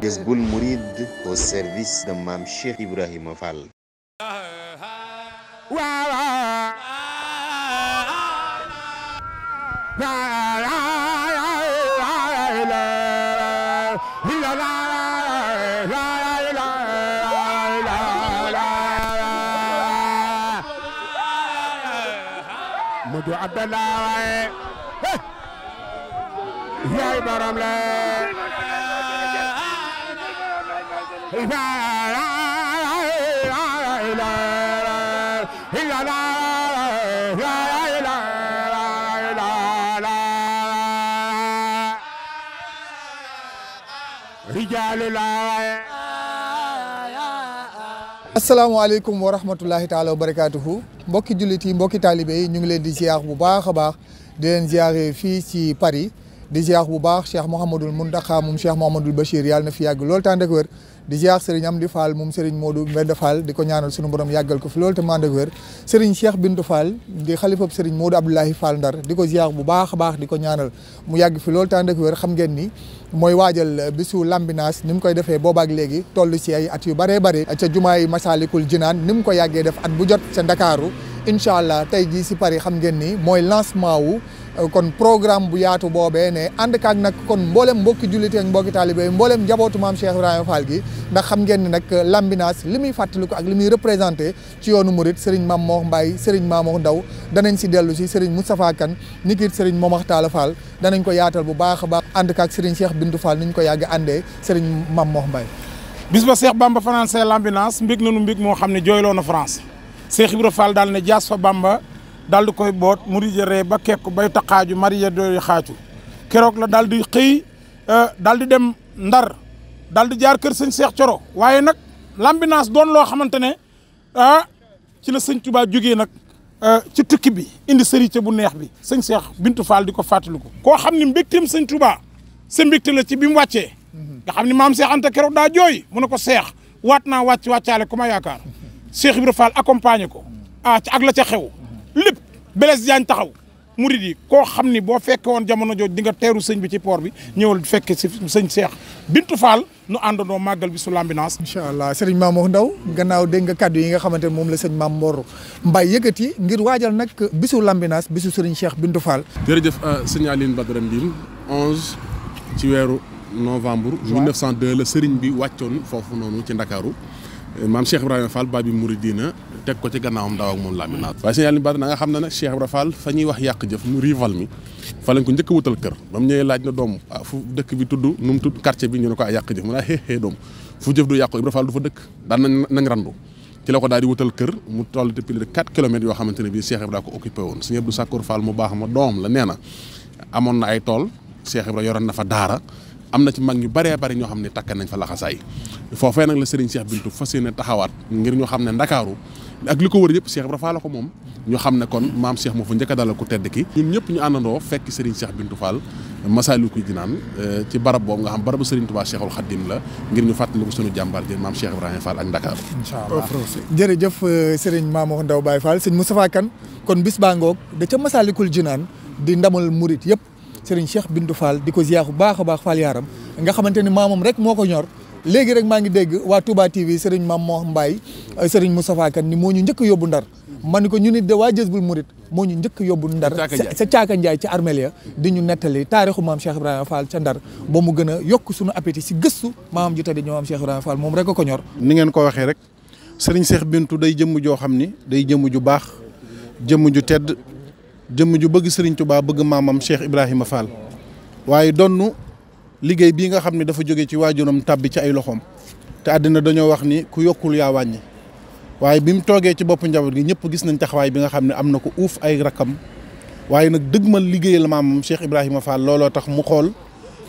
Jazboul Mouride au service de Mame Cheikh Ibrahima Fall. Mudu Abdallah yaay baram la asalaamaaleykum wa rahmatullahi taala wa barakaatuhu mbokki jullit yi mbokki taalibe yi ñu ngi leen di ziar bu baax a baax di leen ziare fii ci Paris di ziar bu baax Cheikh Mouhamadul Mountakha moom Cheikh Mouhamadul Bachir yàlla na fi yàgg loolu tànd ak wér di ziar Serigne Amdi Fall moom Serigne Modou Mbend Fall di ko ñaanal sunu borom yàggal ko fi loolu te mànd ak wér Serigne Cheikh Bintou Fall di xalifab Serigne Modou Abdoulahi Fall Ndar di ko ziar bu baax a baax di ko ñaanal mu yàgg fi loolu tànd ak wér xam ngeen ni mooy waajal bisu Lambinaas ni mu koy defee boobaak léegi toll ci ay at yu bëree bëri ca jumaay Masalikul Jinaan ni mu ko yàggee def at bu jot ca Ndakaaru incha allah tey jii si Paris xam ngeen ni mooy lancement wu kon programme bu yaatu boobee ne ànd kaak nag kon mboolem mbokki jullite ak mbokki taalibe mboolem njabootu maam Cheikh Ibrahima Fall gi ndax xam ngeen ni nag Lambinaas li muy fàttaliku ak li muy représenté ci yoonu murit Serigne Mame Mor Mbaye Serigne Mamour Ndaw danañ si dellu si Serigne Moustapha Kane nikit Serigne Momar Talla Fall danañ ko yaatal bu baax a baax ànd kaak Serigne Cheikh Bintou Fall ni ñu ko yàgg àndee Serigne Mame Mor Mbaye bis ba Cheikh Bamba fanaan see Lambinaas mbég nañu mbég moo xam ne jooyloo na France Cheikh Ibra Fall daal ne jaas fa Bamba daal di koy boot murid ree ba kekku bay taqaaju mariya doy xaaju keroog la daal di xëy daal di dem Ndar daal di jaar kër sëñ Cheikh Coro waaye nag Lambinaas doon loo xamante ne ci la sëñ Touba jógee nag ci tukki bi indi sërite bu neex bi sëñ Cheikh Bintou Fall di ko fàttaliku koo xam ne mbégteem sëñ Touba sa mbégte la ci bi mu wàccee nga xam ne maam Cheikh Anta keroog daa jooy mu ne ko Cheikh waat naa wàccaale ku ma yaakaar Cheikh Ibra Fall accompagné ko ci ak la ca xew lépp Blaise Diagne taxaw murid yi koo xam ni boo fekke woon jamono jooju di nga teeru sëñ bi ci port bi ñëwal fekke si sëñ Cheikh Bintou Fall nu àndandoo màggal bi su Lambinaas incha allah Serigne Mamour Ndaw gannaaw dégg nga kaddu yi nga xamante ne moom la sëñ Mame Mor Mbaye yëkkati ngir waajal nag bisu Lambinaas bisu Serigne Cheikh Bintou Fall. jërëjëf sëñ Aline Badara Ndim 11 ci weeru novembre 1902 la Serigne bi wàccoon foofu noonu ci Ndakaaru maam Cheikh Ibrahima Fall Babi Mouridina teg ko ci gannaawam daaw ak moom Lambinaas waaye sëñ Aline Badara na nga xam ne nag Cheikh Ibrahima Fall fa ñuy wax yàq jëf mu rival mi fa lañ ko njëkk a wutal kër ba mu ñëwee laaj na doom fu dëkk bi tudd nu mu tudd quartier bi ñu ne ko yàq jëf mu naa xeexee doom fu jëf du yàqu Ibrahima Fall du fa dëkk daan nañ randu ci la ko daal di wutal kër mu toll te plus de 4 kilomètres yoo xamante ne bii Cheikh Ibrahima ko occupé woon sëñ Abdou Sakkour Fall mu baax ma doom la nee na amoon na ay tool Cheikh Ibrahima yoroon na fa daara am na ci mag ñu bëree bëri ñoo xam ne takk nañ fa laxasaay foofee nag la Serigne Cheikh Bintou fas yéene taxawaat ngir ñu xam ne Ndakaaru ak li ko wër yëpp Cheikh Ibrahima Fall la ko moom ñu xam ne kon maam Cheikh moo fa njëkk a dalal ku tedd ki ñun ñëpp ñu àndandoo fekk Serigne Cheikh Bintou Fall Masalikul Jinaan ci barab boobu nga xam barabu Serigne Touba Cheikhul Khadim la ngir ñu fàttaliku suñu jàmbaar jën maam Cheikh Ibrahima Fall ak Ndakaaru incha allah jërëjëf Serigne Mamour Ndaw Baye Fall sëñ Moustapha Kane kon bis baa ngoog da ca Masalikul Jinaan di ndamal murit yëpp Serigne Cheikh Bintou Fall di ko ziar bu baax a baax Fall yaaram nga xamante ni maamam rek moo ko ñor léegi rek maa ngi dégg waa Touba TV Serigne Mame Mor Mbaye Serigne Moustapha Kane ni moo ñu njëkk yóbbu Ndar ma ni ko ñu nit de waa Jazboul Mouride moo ñu njëkk yóbbu Ndar sa Caaka Njaay ci Armelia di ñu nettali taarixu maam Cheikh Ibrahima Fall ca Ndar ba mu gën a yokk suñu appétit si gëstu maamam ju tedd ñoo maam Cheikh Ibrahima Fall moom rek ko ñor ni ngeen ko waxee rek Serigne Cheikh Bintou day jëmm joo xam ni day jëmm ju baax jëmm ju tedd jëmm ju bëgg Serigne Touba bëgg maamam Cheikh Ibrahima Fall waaye donnu liggéey bii nga xam ne dafa jóge ci waajuram tàbbi ci ay loxoom te àddina dañoo wax ni ku yokkul yaa wàññi waaye bi mu toogee ci boppu njaboot gi ñëpp gis nañ taxawaay bi nga xam ne am na ko uuf ay rakkam waaye nag dëgmal liggéeyal maamam Cheikh Ibrahima Fall looloo tax mu xool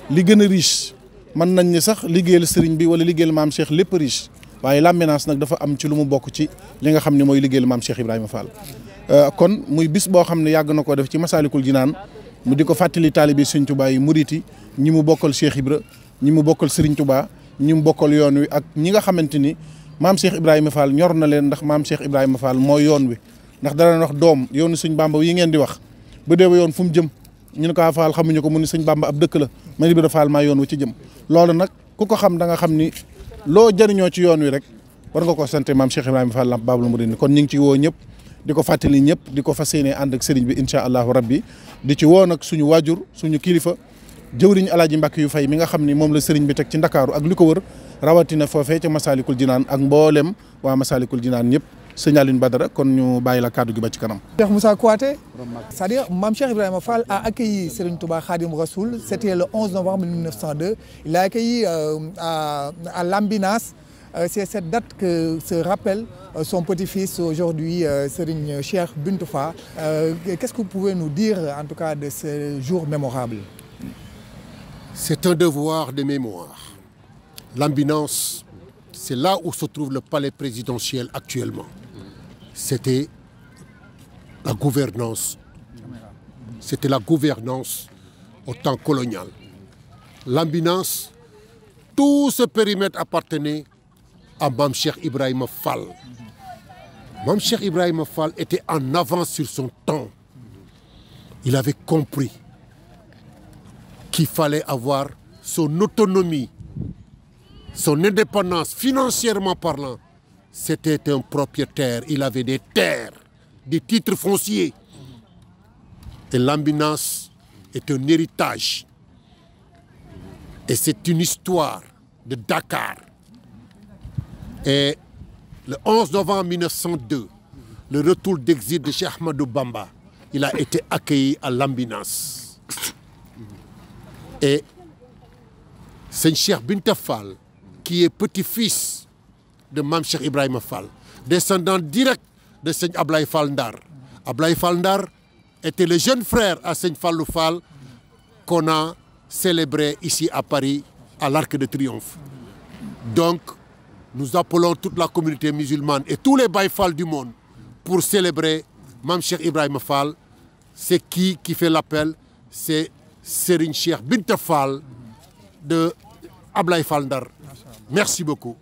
li gën a riche mën nañ ni sax liggéeyal sëriñ bi wala liggéeyal maam Cheikh lépp riche waaye Lambinaas nag dafa am ci lu mu bokk ci li nga xam ne mooy liggéeyal maam Cheikh Ibrahima Fall kon muy bis boo xam ne yàgg na koo def ci Masalikul Jinaan mu di ko fàttali taalibe Sëriñ Touba yi muriti ñi mu bokkal Cheikh Ibra ñi mu bokkal Serigne Touba ñi mu bokkal yoon wi ak ñi nga xamante ni maam Cheikh Ibrahima Fall ñor na leen ndax maam Cheikh Ibrahima Fall mooy yoon wi ndax dana wax doom yoonu Sëñ Bamba yi ngeen di wax ba dee ba yoon fu mu jëm ñu ne ko Fall xamuñu ko mu ni Sëñ Bamba ab dëkk la man Ibra Fall maa yoon wi ci jëm loolu nag ku ko xam da nga xam ni loo jëriñoo ci yoon wi rek war nga ko sant maam Cheikh Ibrahima Fall Lamp Baabul Muridiin kon ñu ngi ci woo ñëpp di ko fàttali ñëpp di ko fas yéene ànd ak sëriñ bi incha allahu rabbi di ci woo nag suñu waajur suñu kilifa jëwriñ Alaaji Mbàkke yu fay mi nga xam ni moom la sëriñ bi teg ci Ndakaaru ak li ko wër rawatina foofee ca Masalikul Jinaan ak mboolem waa Masalikul Jinaan ñëpp sëñ Alioune Badara kon ñu bàyyi la kàddu gi ba ci kanam. Cheikh Moussa Kouyaté, c'est-à-dire Mame Cheikh Ibrahima Fall a accueilli Serigne Touba Khadim Rassoul, c'était le 11 novembre 1902. Il a accueilli à Lambinas. C'est cette date que se rappelle son petit-fils aujourd'hui, Serigne Cheikh Bintou Fall. Qu'est-ce que vous pouvez nous dire en tout cas de ce jour mémorable? C'est un devoir de mémoire. Lambinas, c'est là où se trouve le palais présidentiel actuellement. C'était la gouvernance. C'était la gouvernance au temps colonial. Lambinas, tout ce périmètre appartenait à Mame Cheikh Ibrahima Fall. Mame Cheikh Ibrahima Fall était en avance sur son temps. Il avait compris qu'il fallait avoir son autonomie, son indépendance financièrement parlant. C'était un propriétaire, il avait des terres, des titres fonciers. Et Lambinas est un héritage. Et c'est une histoire de Dakar. Et le 11 novembre 1902, le retour d'exil de Cheikh Ahmadou Bamba, il a été accueilli à Lambinas. Et Seigne Cheikh Bintou Fall, qui est petit-fils de Mame Cheikh Ibrahima Fall, descendant direct de Seigne Ablaye Fall Ndar. Ablaye Fall Ndar était le jeune frère à Seigne Fallou Fall qu'on a célébré ici à Paris à l'Arc de Triomphe. Donc, nous appelons toute la communauté musulmane et tous les Baye Fall du monde pour célébrer Mame Cheikh Ibrahima Fall. C'est qui fait l'appel? C'est Serigne Cheikh Bintou Fall de Ablaye Fall Ndar. Merci beaucoup.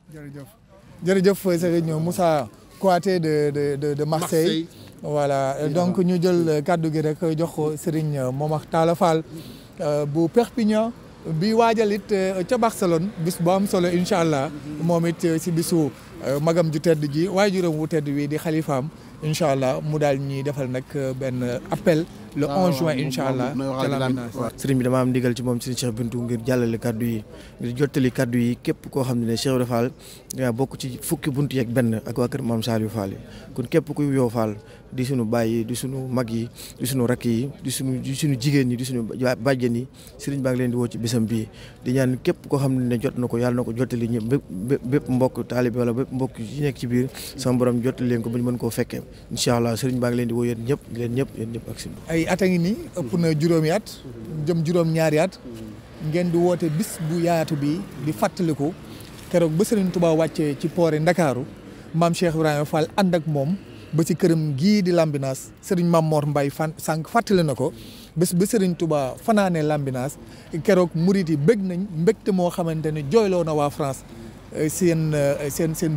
jërëjëf Serigne Moussa Kouyaté de Marseille. Voilà donc ñu jël kàddu gi rek jox ko Serigne Momar Talla Fall bu Perpignan bi waajal it ca Barcelone bis bu am solo incha allah moom it si bisu magam ju tedd ji waajuram wu tedd wi di xalifaam incha allah mu daal ñuy defal nag benn appel le 11 juin incha allah. sëriñ bi dama am ndigal ci moom sëriñ Cheikh Bintou ngir jàllale kaddu yi ngir jottali kaddu yi képp koo xam ne Cheikh Ibra Fall nga bokk ci fukki buntu yeeg benn ak waa kër Mame Saliou Fall yi kon képp kuy yoo Fall di sunu baay yi di sunu mag yi di sunu rakk yi di sunu jigéen ñi di sunu bàjjen yi sëriñ baa ngi leen di woo ci bisam bii di ñaan képp koo xam ne jot na ko yàlla na ko jottali ñëpp bépp mbokk taalibe wala bépp mbokk yi nekk ci biir sama borom jottali leen ko ba ñu mën koo fekkee incha allah sëriñ baa ngi leen di woo yéen ñëpp ak sunu ay at a ngi nii ëpp na juróomi at jëm juróom-ñaari at ngeen di woote bis bu yaatu bi di fàttaliku keroog ba Serigne Touba wàccee ci poore Ndakaaru Mame Cheikh Ibrahima Fall ànd ak moom ba ci këram gii di Lambinas Serigne Mame Mor Mbaye sànq fàttali na ko bés ba Serigne Touba fanaanee Lambinas keroog murit yi bëgg nañ mbégte moo xamante ne jooyloo na waa France seen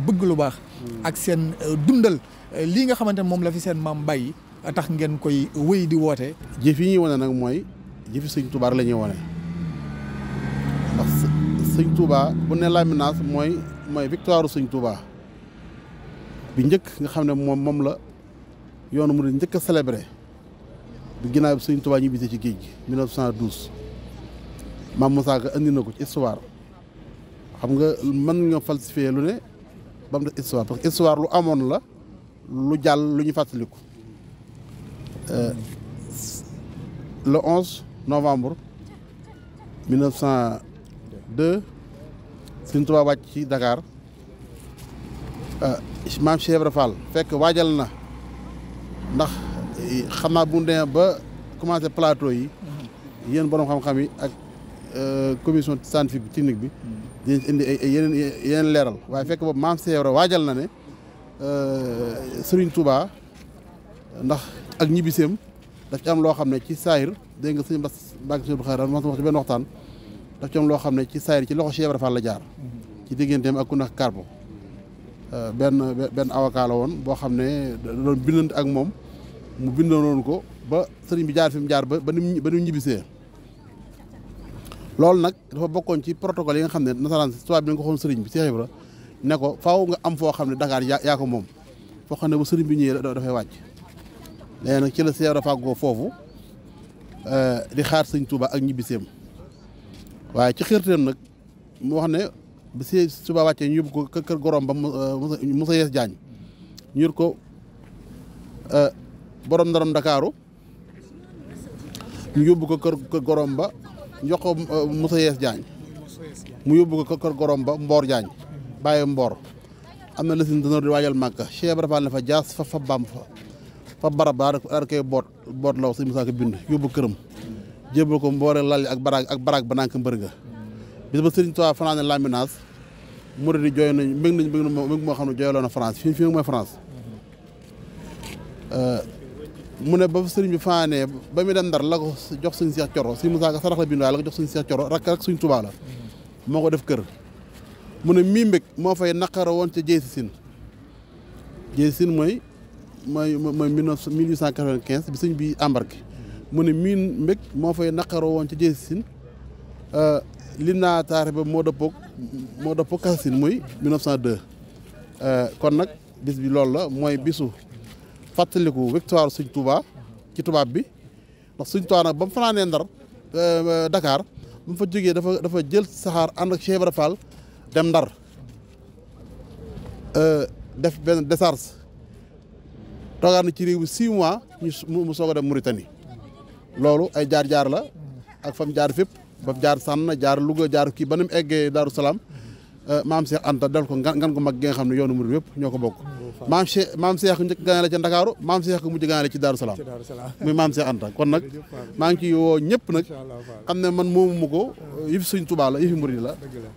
bëgg lu baax ak seen dundal lii nga xamante ne moom la fi seen maam bàyyi tax ngeen koy wéy di woote. jëf yi ñuy wane nag mooy jëfi sëñ Touba la ñuy wane ndax sëñ Touba bu ne Lambinas mooy victoire sëñ Touba bi njëkk nga xam ne moom la yoonu mu njëkk a célébré bi ginnaaw bi sëñ Touba ñu bisee ci géej gi 1912 Mame Moussa Ka andi na ko ci histoire xam nga mën nga falsifier lu ne ba mu def histoire parce que histoire lu amoon la lu jàll lu ñu fàttaliku. Le 11 novembre 1902 Sëriñ Tuubaa wàcc ci Dakar Mame Cheikh Ibra Fall fekk waajal na ndax xam naa bu ñu demee ba commencé plateau yi yéen borom xam-xam yi ak commission scientifique bi technique bi dinañ indi ay yeneen leeral waaye fekk boobu Mame Cheikh Ibra waajal na ne Sëriñ Tuubaa ndax ak ñibbiseem daf ci am loo xam ne ci saayir dégg nga sëñ Bass Mbacke Abdou Khadre ma wax ci benn waxtaan daf ci am loo xam ne ci saayir ci loxo Cheikh Ibra Fall la jaar ci digganteem ak ku nekk Carbo benn avocat la woon boo xam ne doon bindante ak moom mu bindoon ko ba sëriñ bi jaar fi mu jaar ba ni mu ñibbisee loolu nag dafa bokkoon ci protocole yi nga xam ne nasaraan tubaab bi nga ko xoon sëriñ bi Cheikh Ibra ne ko faaw nga am foo xam ne Dakar yaa ko moom foo xam ne bu sëriñ bi ñëwee dafay wàcc léegi nag ci la Cheikh Ibra fàggoo foofu di xaar sëñ Touba ak ñibbiseem waaye ci xërteem nag mu wax ne bi si Touba wàccee ñu yóbbu ko kër gorom ba Moussa Yes Diagne ñu yóbbu ko borom ndaram Ndakaaru ñu yóbbu ko kër gorom ba jox ko Moussa Yes Diagne mu yóbbu ko kër gorom ba Mboor Diagne bàyyi Mboor am na lësin dana di waajal Màkka Cheikh Ibra Fall ne fa jaas fa bam fa barab daa koy boot law sëñ Moussa ko bind yóbbu këram jébal ko mboore lal ak baraag ba nank mbër ga bis ba Sëriñ Tuubaa fanaane Lambinaas murid yi jooy nañ mbég moo xam ne jooyloo na France fii mooy France mu ne ba sëriñ bi fanaanee ba mu dem Ndar la ko jox sëñ Cheikh Coro sëñ Moussa ko sarax la bind waaye la ko jox sëñ Cheikh Coro rak Sëriñ Tuubaa la moo ko def kër mu ne mii mbég moo fay naqara woon ca Jeysi Sin mooy 1895 bi sëñ bi embarqué mu ne mii mbég moo fay naqara woon ca Jeysi Sin li naa taare ba moo dëppoog Kasasin muy 1902 kon nag bis bi loolu la mooy bisu fàttaliku victoire Sëñ Touba ci tubaab bi ndax Sëñ Touba nag ba mu fanaanee Ndar Dakar ba mu fa jógee dafa jël saxaar ànd ak Cheikh Ibra Fall dem Ndar def benn décharge toogaat na ci réew bi 6 mois mu soog a dem Mauritanie loolu ay jaar-jaar la ak fam jaar fépp ba jaar Sànn jaar Louga jaar kii ba ni mu eggee Daaru Salaam maam Cheikh Anta dal ko ngan gu mag gi nga xam ne yoonu murid yëpp ñoo ko bokk maam Cheikh njëkk gaane ca Ndakaaru maam Cheikh mujj gaane ci Daaru Salaam muy maam Cheikh Anta kon nag maa ngi ci woo ñëpp nag xam ne man moomu mu ko yëfi Sëñ Tuubaa la yëfi murid la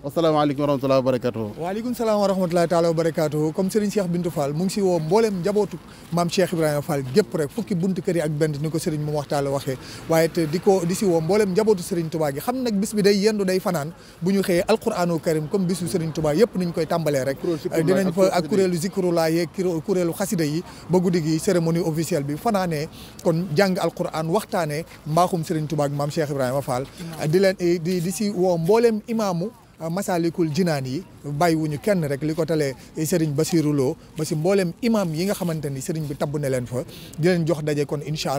asalaamaaleykum wa rahmatullahi wa barakatuh waaleykum salaam wa rahmatullahi taala wa barakatuh comme Serigne Cheikh Bintou Fall mu ngi si woo mbooleem njabootu maam Cheikh Ibrahima Fall gépp rek fukki buntu kër yi ak benn ni ko Serigne moom waxtaala waxee waaye te di si woo mbooleem njabootu Serigne Touba gi xam nag bis bi day yendu day fanaan bu ñu xëyee alquranu karim comme bisu Serigne Touba yëpp niñ koy tàmbalee rek dinañ fa ak kuréelu zikrullah yeeg kuréelu xasida yi ba guddi gi cérémonie officielle bi fanaanee kon jàng alquran waxtaanee mbaaxum Serigne Touba ak maam Cheikh Ibrahima Fall di leen di si woo mbooleem imaamu Masalikul Jinaan yi bàyyiwuñu kenn rek li ko talee Serigne Bassirou Lo ba si mboolem imam yi nga xamante ni Serigne bi tabb ne leen fa di leen jox daje kon incha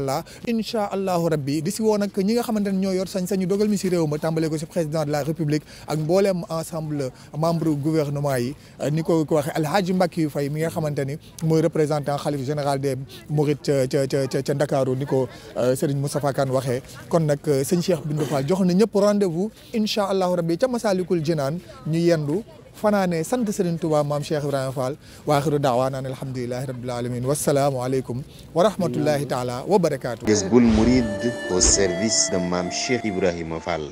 allahu rabbi di si woo nag ñi nga xamante ne ñoo yor sañ-sañu dogal mi si réew ma tàmbalee ko si président de la république ak mboolem ensemble membre gouvernement yi ni ko waxee Alhaji Mbacke Faye mi nga xamante ni mooy représentant xalif général des Mourides ca Ndakaaru ni ko Serigne Moustapha Kane waxee kon nag sëñ Cheikh Bintou Fall jox na ñëpp rendez-vous incha allahu rabbi ca Masalikul Jinaan ñu yendu fanaane sant Serigne Touba maam Cheikh Ibrahima Fall wa axiru daawaana an alhamdulillahi rabbil alamin wassalaamu aleykum wa rahmatullahi taala wa barakaatu. Jazboul Mouride au service de Mame Cheikh Ibrahima Fall.